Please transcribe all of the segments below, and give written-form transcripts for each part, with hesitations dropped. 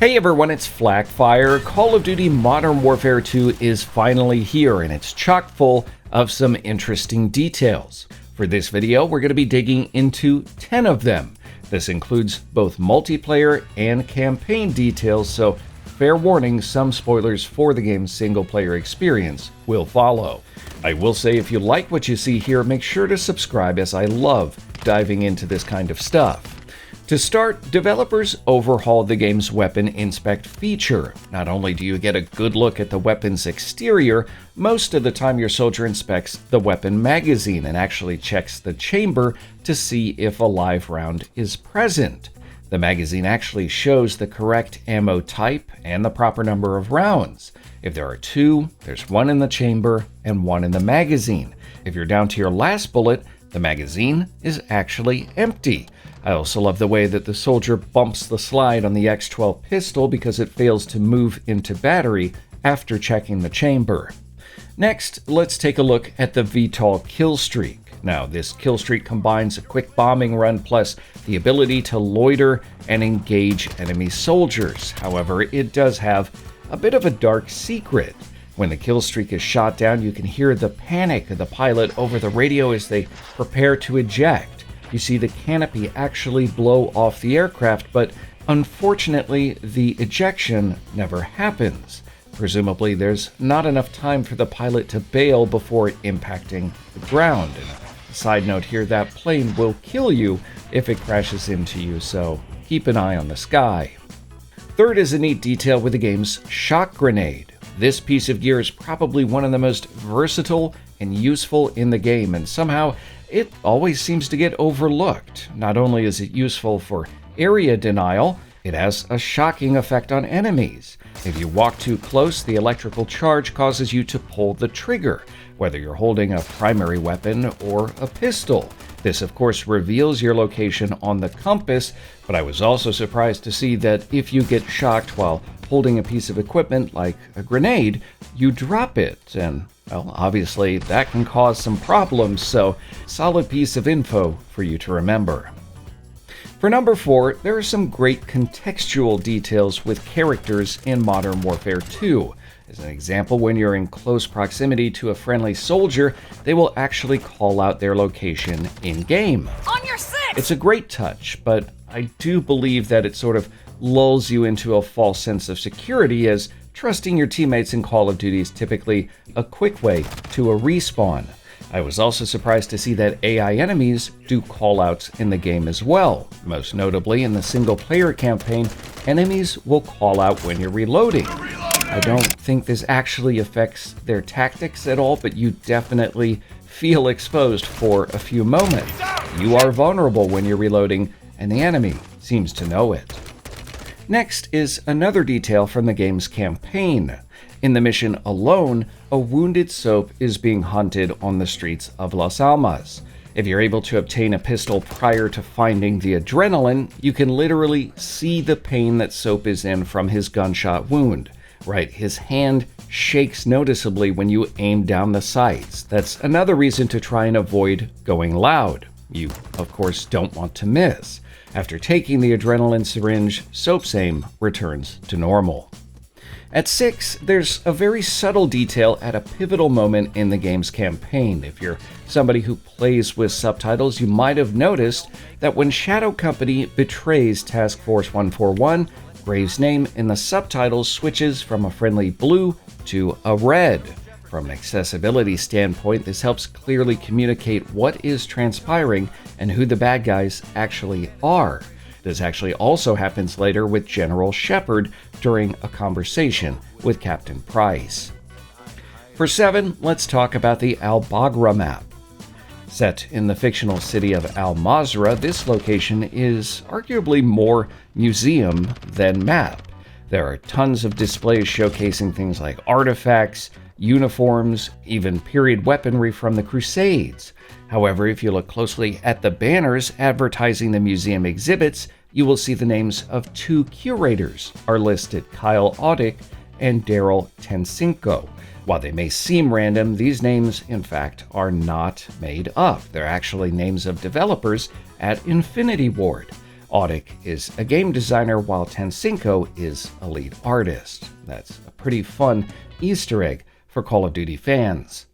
Hey everyone, it's FLAK Fire. Call of Duty Modern Warfare 2 is finally here, and it's chock full of some interesting details. For this video, we're going to be digging into 10 of them. This includes both multiplayer and campaign details, so fair warning, some spoilers for the game's single-player experience will follow. I will say if you like what you see here, make sure to subscribe, as I love diving into this kind of stuff. To start, developers overhauled the game's Weapon Inspect feature. Not only do you get a good look at the weapon's exterior, most of the time your soldier inspects the weapon magazine and actually checks the chamber to see if a live round is present. The magazine actually shows the correct ammo type and the proper number of rounds. If there are two, there's one in the chamber and one in the magazine. If you're down to your last bullet, the magazine is actually empty. I also love the way that the soldier bumps the slide on the X12 pistol because it fails to move into battery after checking the chamber. Next, let's take a look at the VTOL kill streak. Now, this kill streak combines a quick bombing run plus the ability to loiter and engage enemy soldiers. However, it does have a bit of a dark secret. When the kill streak is shot down, you can hear the panic of the pilot over the radio as they prepare to eject. You see the canopy actually blow off the aircraft, but unfortunately, the ejection never happens. Presumably, there's not enough time for the pilot to bail before impacting the ground. And a side note here, that plane will kill you if it crashes into you, so keep an eye on the sky. Third is a neat detail with the game's shock grenade. This piece of gear is probably one of the most versatile and useful in the game, and somehow it always seems to get overlooked. Not only is it useful for area denial, it has a shocking effect on enemies. If you walk too close, the electrical charge causes you to pull the trigger, whether you're holding a primary weapon or a pistol. This, of course, reveals your location on the compass, but I was also surprised to see that if you get shocked while holding a piece of equipment like a grenade, you drop it, and well, obviously that can cause some problems, so solid piece of info for you to remember. For number 4, there are some great contextual details with characters in Modern Warfare 2. As an example, when you're in close proximity to a friendly soldier, they will actually call out their location in-game. On your six! It's a great touch, but I do believe that it sort of lulls you into a false sense of security, as trusting your teammates in Call of Duty is typically a quick way to a respawn. I was also surprised to see that AI enemies do callouts in the game as well. Most notably, in the single-player campaign, enemies will call out when you're reloading. I don't think this actually affects their tactics at all, but you definitely feel exposed for a few moments. You are vulnerable when you're reloading, and the enemy seems to know it. Next is another detail from the game's campaign. In the mission Alone, a wounded Soap is being hunted on the streets of Las Almas. If you're able to obtain a pistol prior to finding the adrenaline, you can literally see the pain that Soap is in from his gunshot wound. Right, his hand shakes noticeably when you aim down the sights. That's another reason to try and avoid going loud. You, of course, don't want to miss. After taking the adrenaline syringe, Soap's aim returns to normal. At 6, there's a very subtle detail at a pivotal moment in the game's campaign. If you're somebody who plays with subtitles, you might have noticed that when Shadow Company betrays Task Force 141, Graves' name in the subtitles switches from a friendly blue to a red. From an accessibility standpoint, this helps clearly communicate what is transpiring and who the bad guys actually are. This actually also happens later with General Shepard during a conversation with Captain Price. For 7, let's talk about the Al-Bagra map. Set in the fictional city of Al-Mazrah, this location is arguably more museum than map. There are tons of displays showcasing things like artifacts, uniforms, even period weaponry from the Crusades. However, if you look closely at the banners advertising the museum exhibits, you will see the names of 2 curators are listed, Kyle Audick and Daryl Tensinko. While they may seem random, these names, in fact, are not made up. They're actually names of developers at Infinity Ward. Audic is a game designer while Tencinco is a lead artist. That's a pretty fun Easter egg for Call of Duty fans.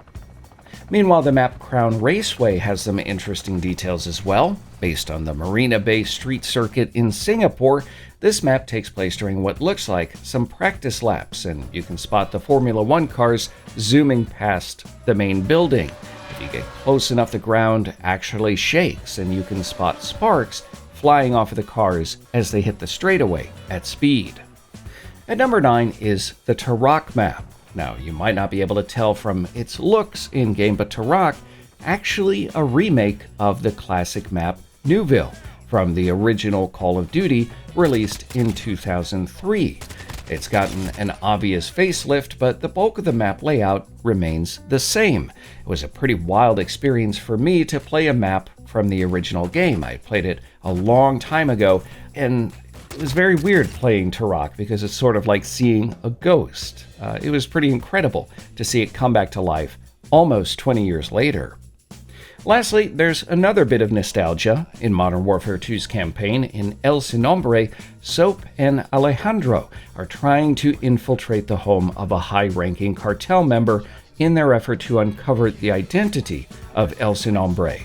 Meanwhile, the map Crown Raceway has some interesting details as well. Based on the Marina Bay Street Circuit in Singapore, this map takes place during what looks like some practice laps, and you can spot the Formula One cars zooming past the main building. If you get close enough, the ground actually shakes, and you can spot sparks flying off of the cars as they hit the straightaway at speed. At number 9 is the Turok map. Now, you might not be able to tell from its looks in-game, but Turok actually a remake of the classic map Newville from the original Call of Duty released in 2003. It's gotten an obvious facelift, but the bulk of the map layout remains the same. It was a pretty wild experience for me to play a map from the original game. I played it a long time ago, and it was very weird playing Turok because it's sort of like seeing a ghost. It was pretty incredible to see it come back to life almost 20 years later. Lastly, there's another bit of nostalgia. In Modern Warfare 2's campaign in El Sin Nombre, Soap and Alejandro are trying to infiltrate the home of a high-ranking cartel member in their effort to uncover the identity of El Sin Nombre.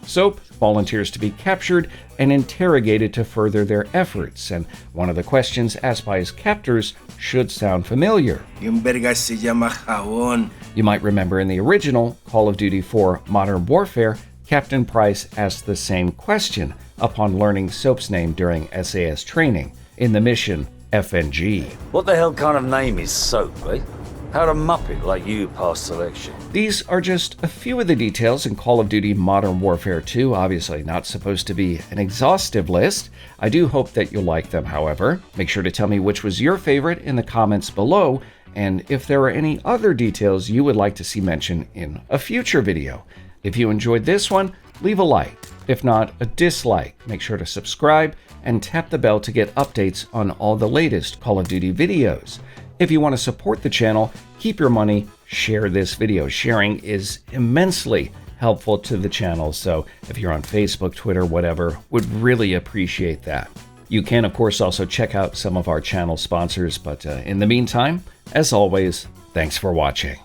Soap volunteers to be captured and interrogated to further their efforts, and one of the questions asked by his captors should sound familiar. You might remember in the original Call of Duty 4 Modern Warfare, Captain Price asked the same question upon learning Soap's name during SAS training in the mission FNG. What the hell kind of name is Soap, eh? How'd a muppet like you pass selection? These are just a few of the details in Call of Duty Modern Warfare 2, obviously not supposed to be an exhaustive list. I do hope that you'll like them, however. Make sure to tell me which was your favorite in the comments below, and if there are any other details you would like to see mentioned in a future video. If you enjoyed this one, leave a like. If not, a dislike. Make sure to subscribe and tap the bell to get updates on all the latest Call of Duty videos. If you want to support the channel, keep your money, share this video. Sharing is immensely helpful to the channel, so if you're on Facebook, Twitter, whatever, would really appreciate that. You can, of course, also check out some of our channel sponsors, but in the meantime, as always, thanks for watching.